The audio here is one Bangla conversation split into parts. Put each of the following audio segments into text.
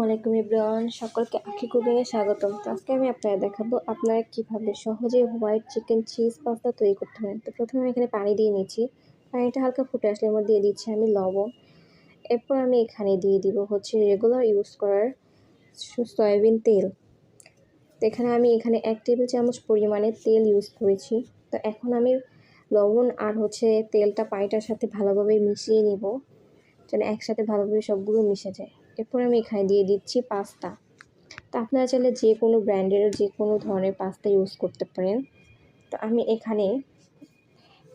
আলাইকুম এভরিওয়ান, সকলকে আঁখি কুকিংয়ে স্বাগতম। তো আজকে আমি আপনাদের দেখাবো আপনারা কীভাবে সহজে হোয়াইট চিকেন চিজ পাস্তা তৈরি করতে পারেন। তো প্রথমে আমি এখানে পানি দিয়ে নিচ্ছি। পানিটা হালকা ফুটে আসলে এর মধ্যে দিয়ে দিচ্ছি আমি লবণ। এরপর আমি এখানে দিয়ে দিব হচ্ছে রেগুলার ইউজ করার সয়াবিন তেল। তো এখানে আমি 1 টেবিল চামচ পরিমাণে তেল ইউজ করেছি। তো এখন আমি লবণ আর হচ্ছে তেলটা পানিটার সাথে ভালোভাবে মিশিয়ে নিব, যেন একসাথে ভালোভাবে সবগুলো মিশে যায়। এরপর আমি এখানে দিয়ে দিচ্ছি পাস্তা। তো আপনারা চাইলে যে কোনো ব্র্যান্ডের যে কোনো ধরনের পাস্তা ইউজ করতে পারেন। তো আমি এখানে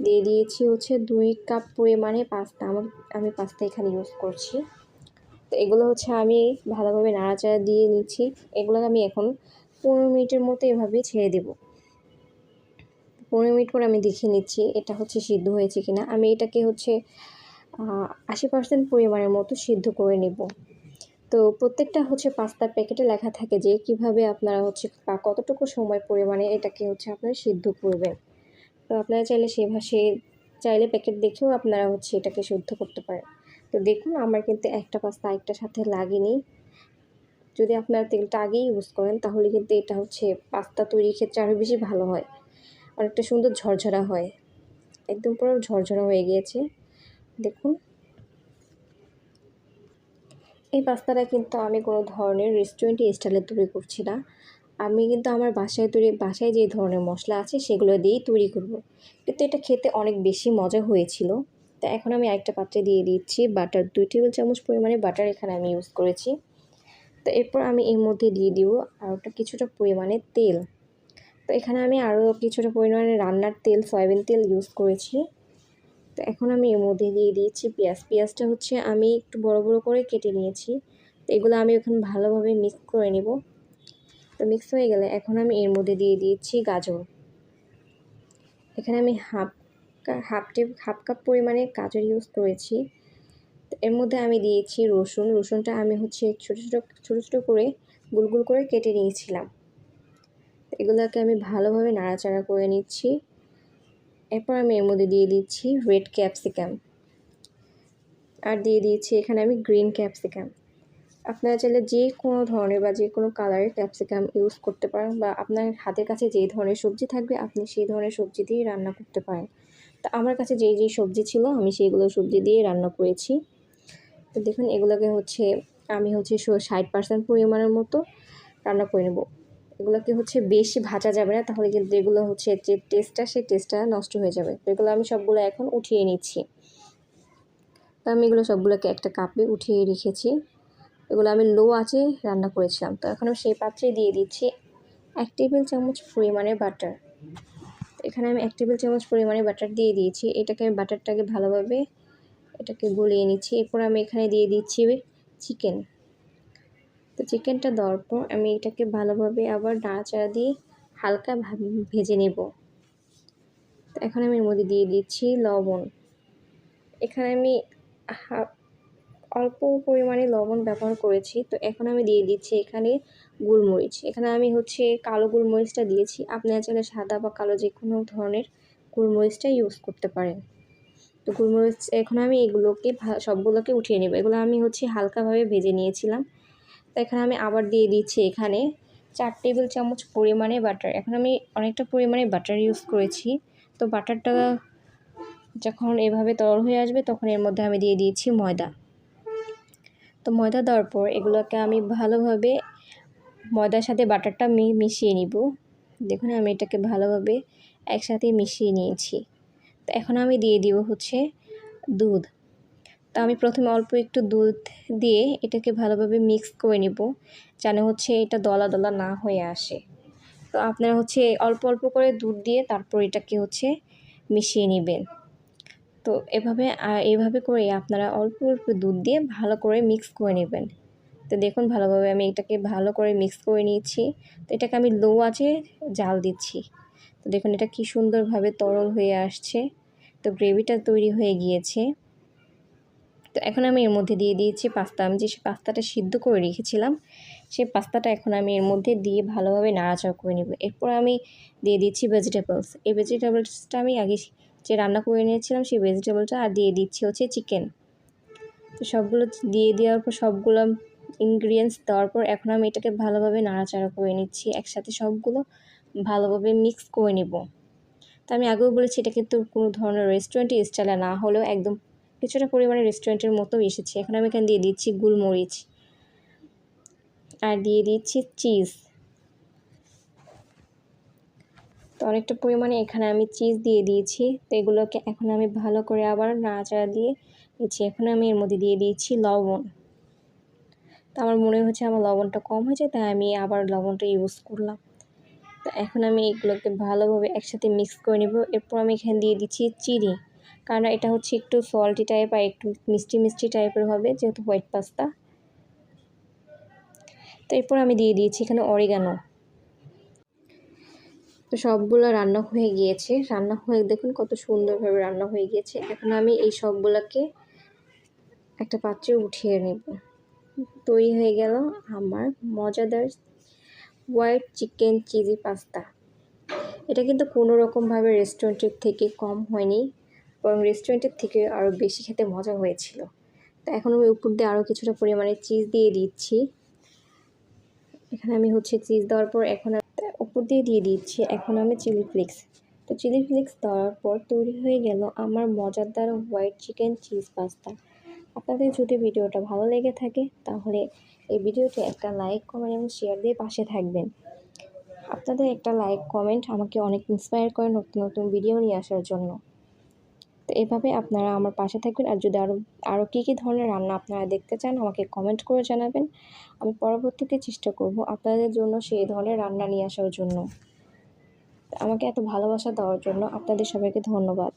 দিয়ে দিয়েছি হচ্ছে 2 কাপ পরিমাণে পাস্তা। আমি পাস্তা এখানে ইউজ করছি। তো এগুলো হচ্ছে আমি ভালোভাবে নাড়াচাড়া দিয়ে নিচ্ছি। এগুলো আমি এখন 15 মিনিটের মতো এভাবে ছেড়ে দেব। 15 মিনিট পর আমি দেখে নিচ্ছি এটা হচ্ছে সিদ্ধ হয়েছে কিনা। আমি এটাকে হচ্ছে 80% পরিমাণের মতো সিদ্ধ করে নেব। তো প্রত্যেকটা হচ্ছে পাস্তার প্যাকেটে লেখা থাকে যে কিভাবে আপনারা হচ্ছে বা কতটুকু সময় পরিমাণে এটাকে হচ্ছে আপনারা সিদ্ধ করবেন। তো আপনারা চাইলে প্যাকেট দেখেও আপনারা হচ্ছে এটাকে সিদ্ধ করতে পারেন। তো দেখুন আমার কিন্তু একটা পাস্তা আরেকটার সাথে লাগেনি। যদি আপনারা তেলটা আগেই ইউজ করেন তাহলে কিন্তু এটা হচ্ছে পাস্তা তৈরির ক্ষেত্রে আরও বেশি ভালো হয়, অনেকটা সুন্দর ঝরঝরা হয়। একদম পুরো ঝরঝরা হয়ে গিয়েছে দেখুন। এই পাস্তাটা কিন্তু আমি কোনো ধরনের রেস্টুরেন্টে স্টাইলে তৈরি করছি না। আমি কিন্তু আমার বাসায় যে ধরনের মশলা আছে সেগুলো দিয়েই তৈরি করব। কিন্তু এটা খেতে অনেক বেশি মজা হয়েছিল। তো এখন আমি আরেকটা পাত্রে দিয়ে দিচ্ছি বাটার। 2 টেবিল চামচ পরিমাণে বাটার এখানে আমি ইউজ করেছি। তো এরপর আমি এর মধ্যে দিয়ে দিব কিছুটা পরিমাণে তেল। তো এখানে আমি আরও কিছুটা পরিমাণে রান্নার তেল, সয়াবিন তেল ইউজ করেছি। তো এখন আমি এর মধ্যে দিয়ে দিয়েছি পেঁয়াজ। পেঁয়াজটা হচ্ছে আমি একটু বড় বড় করে কেটে নিয়েছি। তো এগুলো আমি এখন ভালোভাবে মিক্স করে নেব। তো মিক্স হয়ে গেলে এখন আমি এর মধ্যে দিয়ে দিয়েছি গাজর। এখানে আমি হাফ কাপ পরিমাণে গাজর ইউজ করেছি। তো এর মধ্যে আমি দিয়েছি রসুন। রসুনটা আমি হচ্ছে ছোটো ছোটো করে গোল করে কেটে নিয়েছিলাম। এগুলোকে আমি ভালোভাবে নাড়াচাড়া করে নিচ্ছি। এরপর আমি এর মধ্যে দিয়ে দিচ্ছি রেড ক্যাপসিকাম আর দিয়ে দিয়েছি এখানে আমি গ্রিন ক্যাপসিকাম। আপনারা চাইলে যে কোনো ধরনের বা যে কোনো কালারের ক্যাপসিকাম ইউজ করতে পারেন, বা আপনার হাতের কাছে যেই ধরনের সবজি থাকবে আপনি সেই ধরনের সবজি দিয়ে রান্না করতে পারেন। তো আমার কাছে যেই সবজি ছিল আমি সেইগুলো সবজি দিয়ে রান্না করেছি। তো দেখুন এগুলোকে হচ্ছে আমি 60% পরিমাণের মতো রান্না করে নেব। এগুলোকে বেশি ভাজা যাবে না, তাহলে কিন্তু এগুলো যে টেস্টটা নষ্ট হয়ে যাবে। তো এগুলো আমি সবগুলো এখন উঠিয়ে নিচ্ছি। তো আমি এগুলো সবগুলোকে একটা কাপে উঠিয়ে রেখেছি। এগুলো আমি লো আঁচে রান্না করেছিলাম। তো এখন আমি সেই পাত্রে দিয়ে দিচ্ছি 1 টেবিল চামচ পরিমাণে বাটার। এখানে আমি 1 টেবিল চামচ পরিমাণে বাটার দিয়ে দিয়েছি। বাটারটাকে ভালোভাবে গলিয়ে নিচ্ছি। এরপর আমি এখানে দিয়ে দিচ্ছি চিকেন। তো চিকেনটা দেওয়ার পর আমি এটাকে ভালোভাবে আবার নাড়াচাড়া দিয়ে হালকা ভেজে নেব। তো এখন আমি এর মধ্যে দিয়ে দিচ্ছি লবণ। এখানে আমি অল্প পরিমাণে লবণ ব্যবহার করেছি। তো এখন আমি দিয়ে দিচ্ছি এখানে গোলমরিচ। এখানে আমি কালো গোলমরিচটা দিয়েছি। আপনারা চাইলে সাদা বা কালো যে কোনো ধরনের গোলমরিচটা ইউজ করতে পারেন। তো গোলমরিচ এখন আমি সবগুলোকে উঠিয়ে নেব। এগুলো আমি হালকাভাবে ভেজে নিয়েছিলাম। তো এখানে আমি আবার দিয়ে দিচ্ছি এখানে 4 টেবিল চামচ পরিমাণে বাটার। এখন আমি অনেকটা পরিমাণে বাটার ইউজ করেছি। তো বাটারটা যখন এভাবে তরল হয়ে আসবে তখন এর মধ্যে আমি দিয়ে দিয়েছি ময়দা। তো ময়দা দেওয়ার পর এগুলোকে আমি ভালোভাবে ময়দার সাথে বাটারটা মিশিয়ে নিব। দেখুন আমি এটাকে ভালোভাবে একসাথে মিশিয়ে নিয়েছি। তো এখন আমি দিয়ে দিব দুধ। তো আমি প্রথমে অল্প একটু দুধ দিয়ে এটাকে ভালোভাবে মিক্স করে নিব, যেন এটা দলা দলা না হয়ে আসে। তো আপনারা অল্প অল্প করে দুধ দিয়ে তারপর এটাকে মিশিয়ে নেবেন। তো এভাবে করে আপনারা অল্প অল্প দুধ দিয়ে ভালো করে মিক্স করে নেবেন। তো দেখুন ভালোভাবে আমি এটাকে ভালো করে মিক্স করে নিয়েছি। তো এটাকে আমি লো আঁচে জাল দিচ্ছি। তো দেখুন এটা কি সুন্দরভাবে তরল হয়ে আসছে। তো গ্রেভিটা তৈরি হয়ে গিয়েছে। তো এখন আমি এর মধ্যে দিয়ে দিয়েছি পাস্তা। আমি যে পাস্তাটা সিদ্ধ করে রেখেছিলাম সেই পাস্তাটা এখন আমি এর মধ্যে দিয়ে ভালোভাবে নাড়াচাড়া করে নেব। এরপর আমি দিয়ে দিচ্ছি ভেজিটেবলস। এই ভেজিটেবলসটা আমি আগে যে রান্না করে নিয়েছিলাম সেই ভেজিটেবলটা, আর দিয়ে দিচ্ছি চিকেন। তো সবগুলো দিয়ে দেওয়ার পর সবগুলো ইনগ্রিডিয়েন্টস দেওয়ার পর এখন আমি এটাকে ভালোভাবে নাড়াচাড়া করে নিচ্ছি, একসাথে সবগুলো ভালোভাবে মিক্স করে নিব। তো আমি আগেও বলেছি এটা কিন্তু কোনো ধরনের রেস্টুরেন্ট স্টাইলে না হলেও একদম কিছুটা পরিমাণে রেস্টুরেন্টের মতো এসেছে। এখন আমি এখানে দিয়ে দিচ্ছি গোলমরিচ আর দিয়ে দিচ্ছি চিজ। তো অনেকটা পরিমাণে এখানে আমি চিজ দিয়ে দিয়েছি। তো এগুলোকে এখন আমি ভালো করে আবার নাড়াচাড়া দিয়ে দিচ্ছি। এখন আমি এর মধ্যে দিয়ে দিয়েছি লবণ। তো আমার মনে হচ্ছে আমার লবণটা কম হয়েছে, তাই আমি আবার লবণটা ইউজ করলাম। তো এখন আমি এগুলোকে ভালোভাবে একসাথে মিক্স করে নেব। এরপর আমি এখানে দিয়ে দিচ্ছি চিনি, কারণ এটা হচ্ছে একটু সল্টি টাইপ আর একটু মিষ্টি মিষ্টি টাইপের হবে, যেহেতু হোয়াইট পাস্তা। তো এরপর আমি দিয়ে দিয়েছি এখানে অরিগানো। তো সবগুলো রান্না হয়ে গিয়েছে, রান্না হয়ে দেখুন কত সুন্দরভাবে রান্না হয়ে গিয়েছে। এখন আমি এই সবগুলোকে একটা পাত্রে উঠিয়ে নেব। তৈরি হয়ে গেল আমার মজাদার হোয়াইট চিকেন চিজি পাস্তা। এটা কিন্তু কোনো রকমভাবে রেস্টুরেন্টের থেকে কম হয়নি, বরং রেস্টুরেন্টের থেকে আরও বেশি খেতে মজা হয়েছিল। তো এখন আমি উপর দিয়ে আরও কিছুটা পরিমাণে চিজ দিয়ে দিচ্ছি। এখানে আমি চিজ দেওয়ার পর এখন উপর দিয়ে দিচ্ছি এখন আমি চিলি ফ্লেক্স। তো চিলি ফ্লেক্স দেওয়ার পর তৈরি হয়ে গেল আমার মজাদার হোয়াইট চিকেন চিজ পাস্তা। আপনাদের যদি ভিডিওটা ভালো লেগে থাকে তাহলে এই ভিডিওতে একটা লাইক, কমেন্ট এবং শেয়ার দিয়ে পাশে থাকবেন। আপনাদের একটা লাইক কমেন্ট আমাকে অনেক ইন্সপায়ার করে নতুন নতুন ভিডিও নিয়ে আসার জন্য। তো এভাবে আপনারা আমার পাশে থাকবেন। আর যদি আরও কী ধরনের রান্না আপনারা দেখতে চান আমাকে কমেন্ট করে জানাবেন। আমি পরবর্তীতে চেষ্টা করব আপনাদের জন্য সেই ধরনের রান্না নিয়ে আসার জন্য। আমাকে এত ভালোবাসা দেওয়ার জন্য আপনাদের সবাইকে ধন্যবাদ।